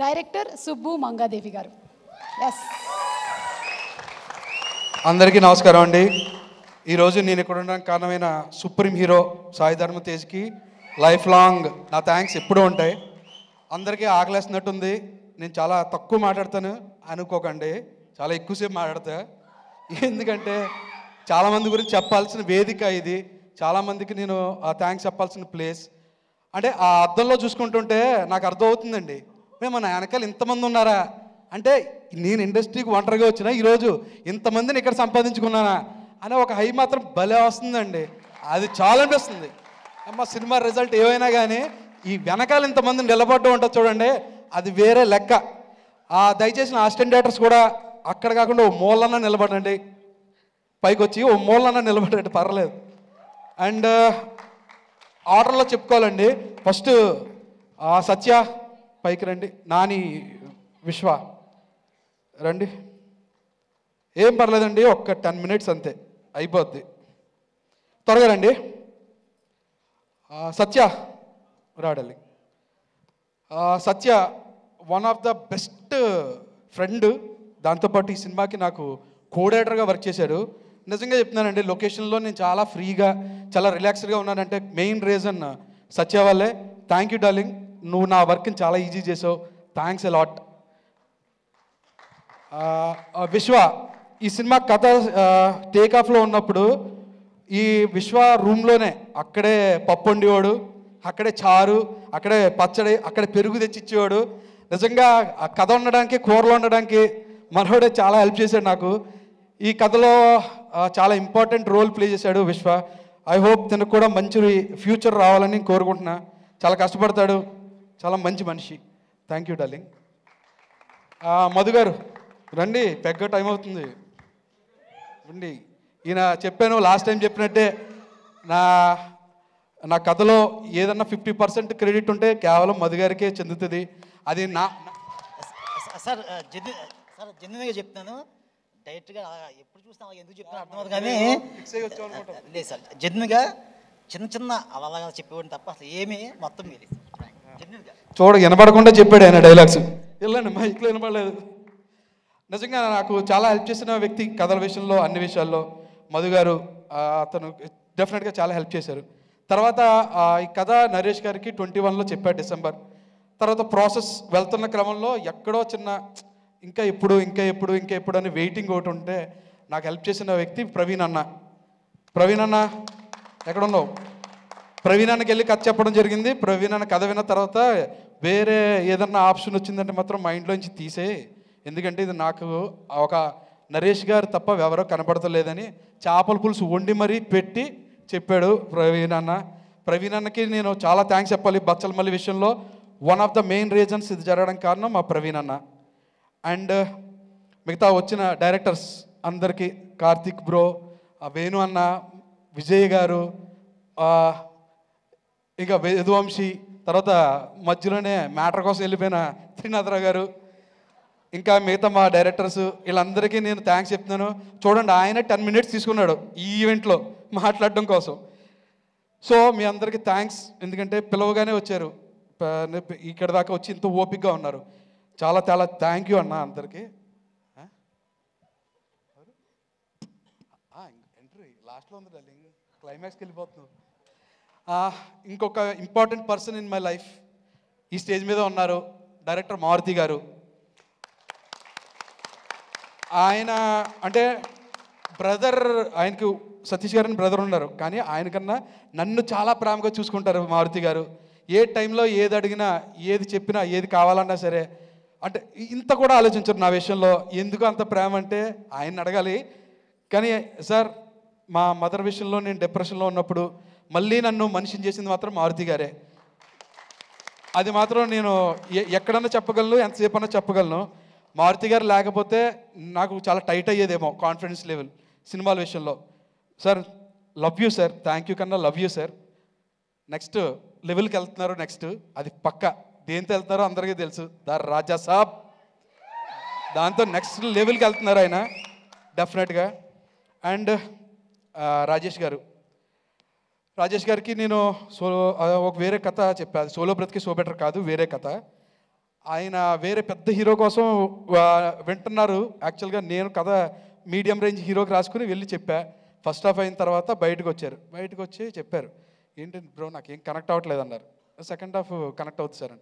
Director Subbu Mangadevi గారు. Yes, అందరికీ నమస్కారం అండి. ఈరోజు నేను ఇక్కడ ఉండడానికి కారణమైన సుప్రీం హీరో సాయి ధర్మ తేజ్కి లైఫ్ లాంగ్ నా థ్యాంక్స్ ఎప్పుడూ ఉంటాయి. అందరికీ ఆకలేసినట్టుంది, నేను చాలా తక్కువ మాట్లాడతాను అనుకోకండి, చాలా ఎక్కువసేపు మాట్లాడతా. ఎందుకంటే చాలామంది గురించి చెప్పాల్సిన వేదిక ఇది, చాలామందికి నేను ఆ థ్యాంక్స్ చెప్పాల్సిన ప్లేస్. అంటే ఆ అద్దంలో చూసుకుంటుంటే నాకు అర్థమవుతుందండి, మేము మన వెనకాల ఇంతమంది ఉన్నారా, అంటే నేను ఇండస్ట్రీకి ఒంటరిగా వచ్చినా ఈరోజు ఇంతమందిని ఇక్కడ సంపాదించుకున్నానా అనే ఒక హై మాత్రం భలే వస్తుందండి. అది చాలా అనిపిస్తుంది. మా సినిమా రిజల్ట్ ఏమైనా కానీ ఈ వెనకాల ఇంతమంది నిలబడ్డం ఉంటుంది చూడండి, అది వేరే లెక్క. దయచేసి నా అసిస్టెంట్ డైరెక్టర్స్ కూడా అక్కడ కాకుండా ఓ మూలన్నా నిలబడండి, పైకి వచ్చి ఓ మూలన్నా నిలబడండి, పర్లేదు. అండ్ ఆర్డర్లో చెప్పుకోవాలండి, ఫస్ట్ సత్య పైకి రండి, నాని, విశ్వ రండి. ఏం పర్లేదండి, ఒక్క 10 minutes అంతే అయిపోద్ది, త్వరగా రండి. సత్య రాడాలి. Satya one of the best friend, దాంతోపాటు ఈ సినిమాకి నాకు కోడైరెక్టర్గా వర్క్ చేశాడు. నిజంగా చెప్తున్నానండి, లొకేషన్లో నేను చాలా ఫ్రీగా చాలా రిలాక్స్డ్గా ఉన్నానంటే మెయిన్ రీజన్ సత్య వాళ్ళే. థ్యాంక్ యూ డార్లింగ్, నువ్వు నా వర్క్ని చాలా ఈజీ చేసావు, థ్యాంక్స్ ఎ లాట్. విశ్వ, ఈ సినిమా కథ టేక్ ఆఫ్లో ఉన్నప్పుడు ఈ విశ్వ రూమ్లోనే అక్కడే పప్పు వండేవాడు, అక్కడే చారు, అక్కడే పచ్చడి, అక్కడే పెరుగు తెచ్చిచ్చేవాడు. నిజంగా ఆ కథ ఉండడానికి, కూరలు ఉండడానికి మనోడే చాలా హెల్ప్ చేశాడు నాకు. ఈ కథలో చాలా ఇంపార్టెంట్ రోల్ ప్లే చేశాడు విశ్వ. ఐ హోప్ తనకు కూడా మంచి ఫ్యూచర్ రావాలని కోరుకుంటున్నా. చాలా కష్టపడతాడు, చాలా మంచి మనిషి. Thank you darling. మధు గారు రండి, పెగ్గ టైం అవుతుంది రండి. ఈయన చెప్పాను లాస్ట్ టైం చెప్పినట్టే, నా కథలో ఏదన్నా 50% క్రెడిట్ ఉంటే కేవలం మధు గారికే చెందుతుంది. అది సార్ జెన్యున్గా చెప్తాను, డైరెక్ట్గా ఎప్పుడు చూసినా ఎందుకు చెప్తున్నా అర్థమవుతుంది కానీ లేదు సార్, జెన్యున్గా చిన్న చిన్న అలా చెప్పేవాడిని తప్ప అసలు ఏమీ మొత్తం లేదు. జెన్యున్గా చూడ వినపడకుండా చెప్పాడు ఆయన డైలాగ్స్, వెళ్ళండి మైక్లో వినపడలేదు. నిజంగా నాకు చాలా హెల్ప్ చేసిన వ్యక్తి కథల విషయంలో, అన్ని విషయాల్లో మధు గారు. అతను డెఫినెట్గా చాలా హెల్ప్ చేశారు. తర్వాత ఈ కథ నరేష్ గారికి 21లో చెప్పాడు, డిసెంబర్. తర్వాత ప్రాసెస్ వెళ్తున్న క్రమంలో ఎక్కడో చిన్న ఇంకా ఎప్పుడు అని వెయిటింగ్ ఒకటి ఉంటే నాకు హెల్ప్ చేసిన వ్యక్తి ప్రవీణ్ అన్న. ప్రవీణ్ అన్న ఎక్కడున్నావు? ప్రవీణ్ అన్నకి వెళ్ళి కథ చెప్పడం జరిగింది. ప్రవీణ్ అన్న కథ విన్న తర్వాత వేరే ఏదన్నా ఆప్షన్ వచ్చిందంటే మాత్రం మైండ్లోంచి తీసే, ఎందుకంటే ఇది నాకు ఒక నరేష్ గారు తప్ప ఎవరో కనపడతలేదని చేపల పులుసు వండి మరీ పెట్టి చెప్పాడు ప్రవీణ్ అన్న. ప్రవీణ్ అన్నకి నేను చాలా థ్యాంక్స్ చెప్పాలి. బచ్చలమల్లి విషయంలో one of the main reasons ఇది జరగడం కారణం మా ప్రవీణ్ అన్న. అండ్ మిగతా వచ్చిన డైరెక్టర్స్ అందరికీ, కార్తిక్ బ్రో, వేణు అన్న, విజయ్ గారు, ఇంకా యదువంశీ, తర్వాత మధ్యలోనే మ్యాటర్ కోసం వెళ్ళిపోయిన త్రినాథరావు గారు, ఇంకా మిగతా మా డైరెక్టర్స్, వీళ్ళందరికీ నేను థ్యాంక్స్ చెప్తున్నాను. చూడండి, ఆయన 10 minutes తీసుకున్నాడు ఈ ఈవెంట్లో మాట్లాడడం కోసం. సో మీ అందరికీ థ్యాంక్స్, ఎందుకంటే పిలవగానే వచ్చారు, ఇక్కడ దాకా వచ్చి ఇంత ఓపికగా ఉన్నారు. చాలా చాలా థ్యాంక్ యూ అన్న అందరికీ. ఎంట్రీ లాస్ట్లో ఉంది డార్లింగ్, క్లైమాక్స్కి వెళ్ళిపోతున్నావు. ఇంకొక important person in my life ఈ స్టేజ్ మీద ఉన్నారు, డైరెక్టర్ మారుతి గారు. ఆయన అంటే బ్రదర్, ఆయనకు సతీష్ గారిని బ్రదర్ ఉన్నారు, కానీ ఆయనకన్నా నన్ను చాలా ప్రేమగా చూసుకుంటారు మారుతి గారు. ఏ టైంలో ఏది అడిగినా, ఏది చెప్పినా, ఏది కావాలన్నా సరే, అంటే ఇంత కూడా ఆలోచించరు నా విషయంలో. ఎందుకు అంత ప్రేమ అంటే ఆయన్ని అడగాలి. కానీ సార్, మా మదర్ విషయంలో నేను డిప్రెషన్లో ఉన్నప్పుడు మళ్ళీ నన్ను మనిషిని చేసింది మాత్రం మారుతి గారే. అది మాత్రం నేను ఎక్కడన్నా చెప్పగలను, ఎంతసేపు అన్నా చెప్పగలను. మారుతి గారు లేకపోతే నాకు చాలా టైట్ అయ్యేదేమో కాన్ఫిడెన్స్ లెవెల్ సినిమాల విషయంలో. Sir love you sir, thank you కన్నా లవ్ యూ సార్. నెక్స్ట్ లెవెల్కి వెళ్తున్నారు, నెక్స్ట్ అది పక్క దేంతో వెళ్తున్నారో అందరికీ తెలుసు, ద రాజా సాబ్. దాంతో నెక్స్ట్ లెవెల్కి వెళ్తున్నారు ఆయన డెఫినెట్గా. అండ్ రాజేష్ గారు, రాజేష్ గారికి నేను ఒక వేరే కథ చెప్పాను, సోలో బ్రతికి సో బెటర్ కాదు, వేరే కథ. ఆయన వేరే పెద్ద హీరో కోసం వింటున్నారు. యాక్చువల్గా నేను కథ మీడియం రేంజ్ హీరోకి రాసుకుని వెళ్ళి చెప్పా. ఫస్ట్ హాఫ్ అయిన తర్వాత బయటకు వచ్చారు. బయటకు వచ్చి చెప్పారు, ఏంటి బ్రో నాకేం కనెక్ట్ అవ్వట్లేదు అన్నారు. సెకండ్ హాఫ్ కనెక్ట్ అవుతుంది సార్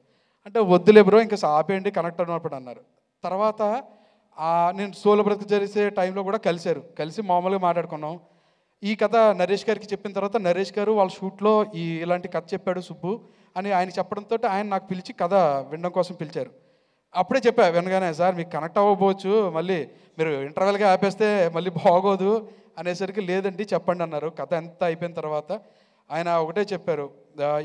అంటే వద్దులే బ్రో ఇంకా ఆపేయండి కనెక్ట్ అయినప్పుడు అన్నారు. తర్వాత నేను సోలో బ్రతుకు జరిగే టైంలో కూడా కలిసి మామూలుగా మాట్లాడుకున్నాం. ఈ కథ నరేష్ గారికి చెప్పిన తర్వాత నరేష్ గారు వాళ్ళ షూట్లో ఇలాంటి కథ చెప్పాడు సుబ్బు అని ఆయన చెప్పడంతో ఆయన నాకు పిలిచి కథ వినడం కోసం పిలిచారు. అప్పుడే చెప్పా వినగానే, సార్ మీకు కనెక్ట్ అవ్వకపోవచ్చు, మళ్ళీ మీరు ఇంటర్వెల్గా ఆపేస్తే మళ్ళీ బాగోదు అనేసరికి లేదండి చెప్పండి అన్నారు. కథ ఎంత అయిపోయిన తర్వాత ఆయన ఒకటే చెప్పారు,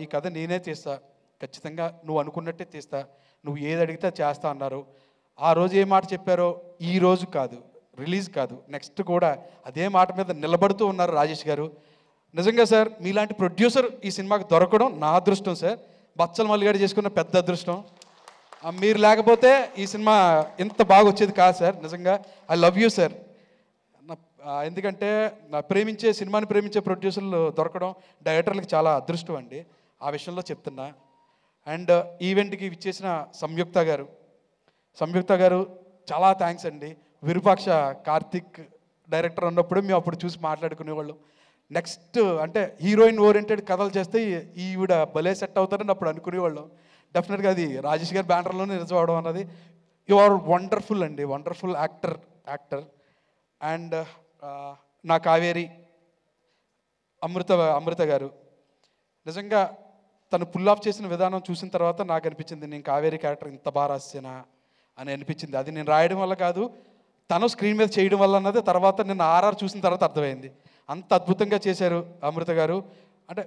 ఈ కథ నేనే తీస్తా, ఖచ్చితంగా నువ్వు అనుకున్నట్టే తీస్తా, నువ్వు ఏది అడిగితే చేస్తా అన్నారు. ఆ రోజు ఏ మాట చెప్పారో ఈ రోజు కాదు, రిలీజ్ కాదు, నెక్స్ట్ కూడా అదే మాట మీద నిలబడుతూ ఉన్నారు రాజేష్ గారు. నిజంగా సార్ మీలాంటి ప్రొడ్యూసర్ ఈ సినిమాకి దొరకడం నా అదృష్టం సార్. బచ్చల మల్లిగాడు చేసుకున్న పెద్ద అదృష్టం. మీరు లేకపోతే ఈ సినిమా ఇంత బాగా వచ్చేది కాదు సార్. నిజంగా ఐ లవ్ యూ సార్. ఎందుకంటే సినిమాని ప్రేమించే ప్రొడ్యూసర్లు దొరకడం డైరెక్టర్లకు చాలా అదృష్టం అండి. ఆ విషయంలో చెప్తున్నా. అండ్ ఈవెంట్కి ఇచ్చేసిన సంయుక్త గారు చాలా థ్యాంక్స్ అండి. విరూపాక్ష కార్తిక్ డైరెక్టర్ ఉన్నప్పుడు మేము అప్పుడు చూసి మాట్లాడుకునేవాళ్ళం. నెక్స్ట్ అంటే హీరోయిన్ ఓరియంటెడ్ కథలు చేస్తే ఈవిడ భలే సెట్ అవుతారని అప్పుడు అనుకునేవాళ్ళం. డెఫినెట్గా అది రాజేష్ గారి బ్యానర్లోనే నిజం అవడం అన్నది. యు ఆర్ వండర్ఫుల్ అండి, వండర్ఫుల్ యాక్టర్. అండ్ నా కావేరి అమృత గారు నిజంగా తను పుల్ ఆఫ్ చేసిన విధానం చూసిన తర్వాత నాకు అనిపించింది, నేను కావేరి క్యారెక్టర్ ఇంత బాగా రాసేనా అని అనిపించింది. అది నేను రాయడం వల్ల కాదు, తను స్క్రీన్ మీద చేయడం వల్ల అన్నది తర్వాత నేను ఆర్ఆర్ చూసిన తర్వాత అర్థమైంది. అంత అద్భుతంగా చేశారు అమృత గారు. అంటే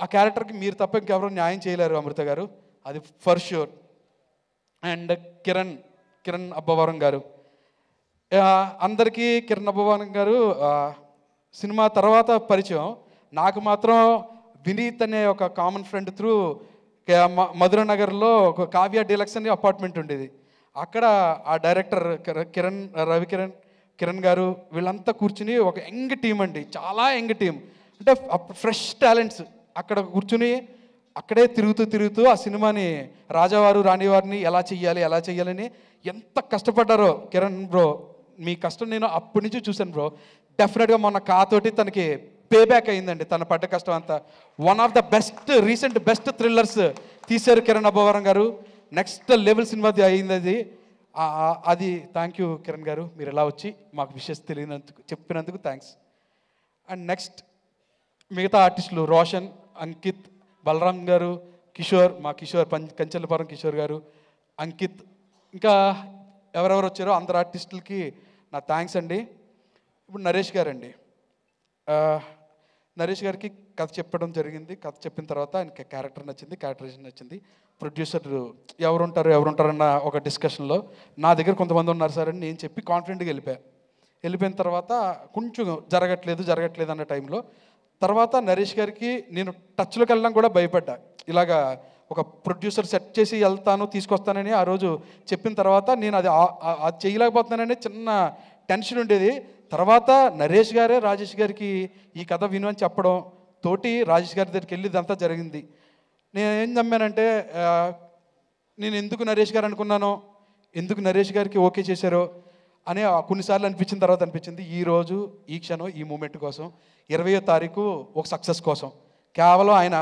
ఆ క్యారెక్టర్కి మీరు తప్ప ఇంకెవరూ న్యాయం చేయలేరు అమృత గారు, అది for sure. And Kiran Abbavaram గారు, అందరికీ కిరణ్ అబ్బవరం గారు సినిమా తర్వాత పరిచయం. నాకు మాత్రం వినీత్ అనే ఒక కామన్ ఫ్రెండ్ త్రూ మధుర నగర్లో ఒక కావ్య డీలక్స్ అనే అపార్ట్మెంట్ ఉండేది. అక్కడ ఆ డైరెక్టర్ కిరణ్ గారు వీళ్ళంతా కూర్చుని ఒక యంగ్ టీం అండి, చాలా యంగ్ టీం, అంటే ఫ్రెష్ టాలెంట్స్ అక్కడ కూర్చుని అక్కడే తిరుగుతూ ఆ సినిమాని రాజావారు రాణివారిని ఎలా చెయ్యాలని ఎంత కష్టపడ్డారో. కిరణ్ బ్రో మీ కష్టం నేను అప్పటి నుంచి చూశాను బ్రో. డెఫినెట్గా మొన్న కాతోటి తనకి పే బ్యాక్ అయిందండి తన పడ్డ కష్టం అంతా. One of the recent best thrillers తీశారు కిరణ్ అబ్బవరం గారు. నెక్స్ట్ లెవెల్ సినిమా అయింది అది. థ్యాంక్ యూ కిరణ్ గారు, మీరు ఎలా వచ్చి మాకు విషయస్ చెప్పినందుకు థ్యాంక్స్. అండ్ నెక్స్ట్ మిగతా ఆర్టిస్టులు రోషన్, అంకిత్, బలరామ్ గారు, కిషోర్ కంచెలపురం కిషోర్ గారు, అంకిత్, ఇంకా ఎవరెవరు వచ్చారో అందరు ఆర్టిస్టులకి నా థ్యాంక్స్ అండి. ఇప్పుడు నరేష్ గారికి కథ చెప్పడం జరిగింది. కథ చెప్పిన తర్వాత ఆయనకి క్యారెక్టరేషన్ నచ్చింది. ప్రొడ్యూసర్ ఎవరుంటారన్న ఒక డిస్కషన్లో నా దగ్గర కొంతమంది ఉన్నారు సార్ అని నేను చెప్పి కాన్ఫిడెంట్గా వెళ్ళిపోయిన తర్వాత కొంచెం జరగట్లేదు అన్న టైంలో తర్వాత నరేష్ గారికి నేను టచ్లోకి వెళ్ళడం కూడా భయపడ్డా. ఇలాగా ఒక ప్రొడ్యూసర్ సెట్ చేసి తీసుకొస్తానని ఆ రోజు చెప్పిన తర్వాత నేను అది చేయలేకపోతున్నానని చిన్న టెన్షన్ ఉండేది. తర్వాత నరేష్ గారే రాజేష్ గారికి ఈ కథ విను అని చెప్పడం తోటి రాజేష్ గారి దగ్గరికి వెళ్ళి ఇదంతా జరిగింది. నేను ఏం నమ్మానంటే నేను ఎందుకు నరేష్ గారు అనుకున్నానో, ఎందుకు నరేష్ గారికి ఓకే చేశారో అని కొన్నిసార్లు అనిపించింది. ఈరోజు ఈ క్షణం ఈ మూమెంట్ కోసం 20వ తారీఖు ఒక సక్సెస్ కోసం కేవలం ఆయన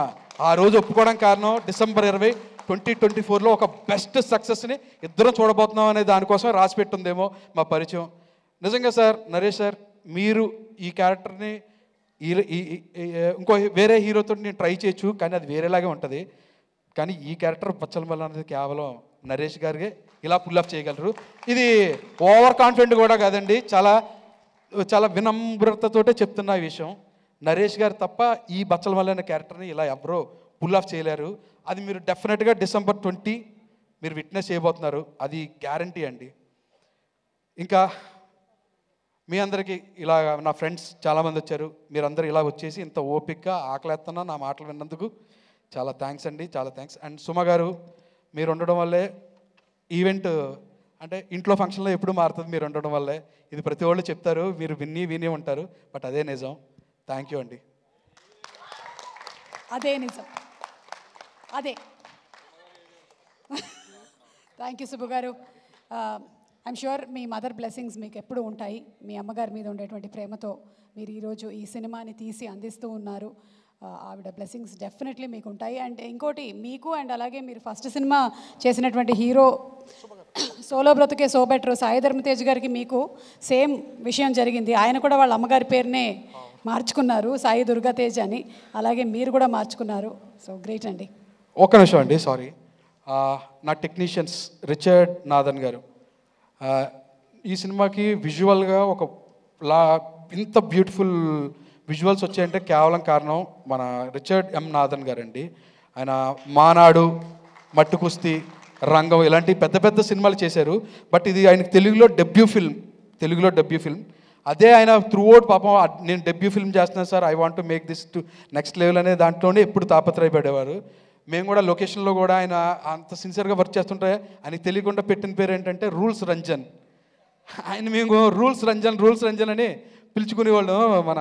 ఆ రోజు ఒప్పుకోవడం కారణం డిసెంబర్ 20, 2024లో ఒక బెస్ట్ సక్సెస్ని ఇద్దరం చూడబోతున్నాం అనే దానికోసం రాసి పెట్టుందేమో మా పరిచయం. నిజంగా సార్ నరేష్ సార్ మీరు ఈ క్యారెక్టర్ని ఇంకో వేరే హీరోతో నేను ట్రై చేయొచ్చు కానీ అది వేరేలాగే ఉంటుంది. కానీ ఈ క్యారెక్టర్ బచ్చలమల్ల అనేది కేవలం నరేష్ గారికి ఇలా పుల్ ఆఫ్ చేయగలరు. ఇది ఓవర్ కాన్ఫిడెంట్ కూడా కాదండి, చాలా చాలా వినమ్రతతోటే చెప్తున్నా ఈ విషయం. నరేష్ గారు తప్ప ఈ బచ్చలమల్ల అనే క్యారెక్టర్ని ఇలా ఎవరో పుల్ ఆఫ్ చేయలేరు. అది మీరు డెఫినెట్గా December 20 మీరు విట్నెస్ చేయబోతున్నారు, అది గ్యారంటీ అండి. ఇంకా మీ అందరికీ ఇలా నా ఫ్రెండ్స్ చాలామంది వచ్చారు, మీరందరూ ఇలా వచ్చేసి ఇంత ఓపికగా ఆకలేస్తున్నా నా మాటలు విన్నందుకు చాలా థ్యాంక్స్ అండి, చాలా థ్యాంక్స్. అండ్ సుమ గారు మీరు ఉండడం వల్లే ఈవెంట్ అంటే ఇంట్లో ఫంక్షన్లో ఎప్పుడు మారుతుంది మీరు ఉండడం వల్లే. ఇది ప్రతి వాళ్ళు చెప్తారు, మీరు విని ఉంటారు, బట్ అదే నిజం. థ్యాంక్ యూ అండి. అదే నిజం, అదే థ్యాంక్ యూ సుబ్బు గారు. I'm sure me mother blessings మీకు ఎప్పుడు ఉంటాయి. మీ అమ్మగారి మీద ఉండేటువంటి ప్రేమతో మీరు ఈరోజు ఈ సినిమాని తీసి అందిస్తూ ఉన్నారు. ఆవిడ బ్లెస్సింగ్స్ డెఫినెట్లీ మీకు ఉంటాయి. అండ్ ఇంకోటి మీకు అండ్ అలాగే మీరు ఫస్ట్ సినిమా చేసినటువంటి హీరో సోలో బ్రతుకే సో బెటర్ సాయి ధర్మ తేజ్ గారికి మీకు సేమ్ విషయం జరిగింది. ఆయన కూడా వాళ్ళ అమ్మగారి పేరునే మార్చుకున్నారు, సాయి దుర్గా తేజ్ అని. అలాగే మీరు కూడా మార్చుకున్నారు. సో గ్రేట్ అండి. ఒక్క నిమిషం అండి, సారీ. నా టెక్నీషియన్స్ రిచర్డ్ నాథన్ గారు ఈ సినిమాకి విజువల్గా ఇంత బ్యూటిఫుల్ విజువల్స్ వచ్చాయంటే కేవలం కారణం మన రిచర్డ్ ఎం నాథన్ గారు అండి. ఆయన మానాడు, మట్టు కుస్తీ, రంగం ఇలాంటి పెద్ద పెద్ద సినిమాలు చేశారు. బట్ ఇది ఆయనకి తెలుగులో డెబ్యూ ఫిల్మ్. అదే ఆయన త్రూ అవుట్ పాపం నేను డెబ్యూ ఫిల్మ్ చేస్తున్నాను sir, I want to make this to next level అనే దాంట్లోనే ఎప్పుడు తాపత్రయపడేవారు. మేము కూడా లొకేషన్లో కూడా ఆయన అంత సిన్సియర్గా వర్క్ చేస్తుంటే ఆయనకి తెలియకుండా పెట్టిన పేరు ఏంటంటే రూల్స్ రంజన్. మేము రూల్స్ రంజన్ అని పిలుచుకునేవాళ్ళు మన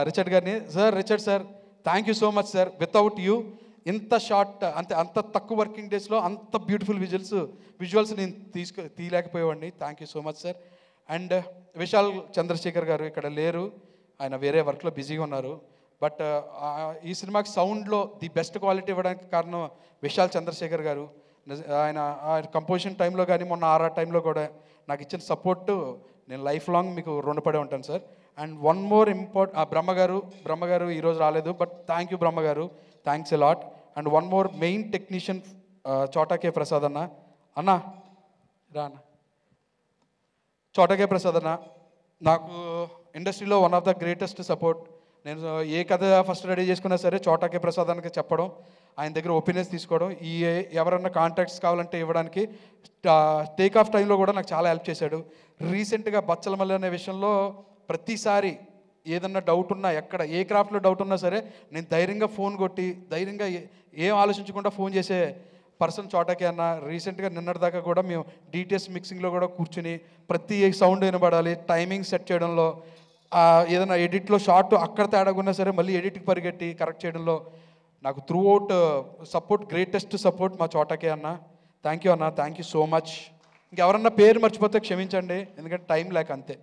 రిచర్డ్ గారిని. Richard sir thank you so much sir, without you ఇంత షార్ట్ అంత తక్కువ వర్కింగ్ డేస్లో అంత బ్యూటిఫుల్ విజువల్స్ నేను తీయలేకపోయేవాడిని. Thank you so much sir. And Vishal Chandrashekar garu ఇక్కడ లేరు, ఆయన వేరే వర్క్లో బిజీగా ఉన్నారు. బట్ ఈ సినిమాకి సౌండ్లో ది బెస్ట్ క్వాలిటీ ఇవ్వడానికి కారణం విశాల్ చంద్రశేఖర్ గారు. ఆయన కంపోజిషన్ టైంలో కానీ మొన్న ఆర్ఆర్ టైంలో కూడా నాకు ఇచ్చిన సపోర్టు నేను లైఫ్ లాంగ్ మీకు రుణపడే ఉంటాను సార్. అండ్ వన్ మోర్ బ్రహ్మగారు ఈరోజు రాలేదు, బట్ థ్యాంక్ యూ బ్రహ్మగారు, thanks a lot. And one more main technician చోటా కే ప్రసాద్ అన్న చోటా ప్రసాద్ అన్న నాకు ఇండస్ట్రీలో one of the greatest support. నేను ఏ కథ ఫస్ట్ రెడీ చేసుకున్నా సరే చోటా కే ప్రసాద్ అన్నకి చెప్పడం, ఆయన దగ్గర ఒపీనియన్స్ తీసుకోవడం, ఎవరన్నా కాంటాక్ట్స్ కావాలంటే ఇవ్వడానికి టేక్ ఆఫ్ టైంలో కూడా నాకు చాలా హెల్ప్ చేశాడు. రీసెంట్గా బచ్చలమల్లి అనే విషయంలో ప్రతిసారి ఏదన్నా డౌట్ ఉన్నా, ఎక్కడ ఏ క్రాఫ్ట్లో డౌట్ ఉన్నా సరే నేను ధైర్యంగా ఫోన్ కొట్టి ధైర్యంగా ఏం ఆలోచించకుండా ఫోన్ చేసే పర్సన్ చోటకే అన్న. రీసెంట్గా నిన్నటిదాకా కూడా మేము డిటిఎస్ మిక్సింగ్లో కూడా కూర్చుని ప్రతి సౌండ్ వినబడాలి, టైమింగ్ సెట్ చేయడంలో, ఏదైనా ఎడిట్లో షార్ట్ అక్కడ తేడాగున్నా సరే మళ్ళీ ఎడిట్కి పరిగెట్టి కరెక్ట్ చేయడంలో నాకు త్రూ అవుట్ గ్రేటెస్ట్ సపోర్ట్ మా చోటకే అన్న. థ్యాంక్ యూ అన్న, థ్యాంక్ యూ సో మచ్. ఇంకెవరన్నా పేరు మర్చిపోతే క్షమించండి, ఎందుకంటే టైం లేక అంతే.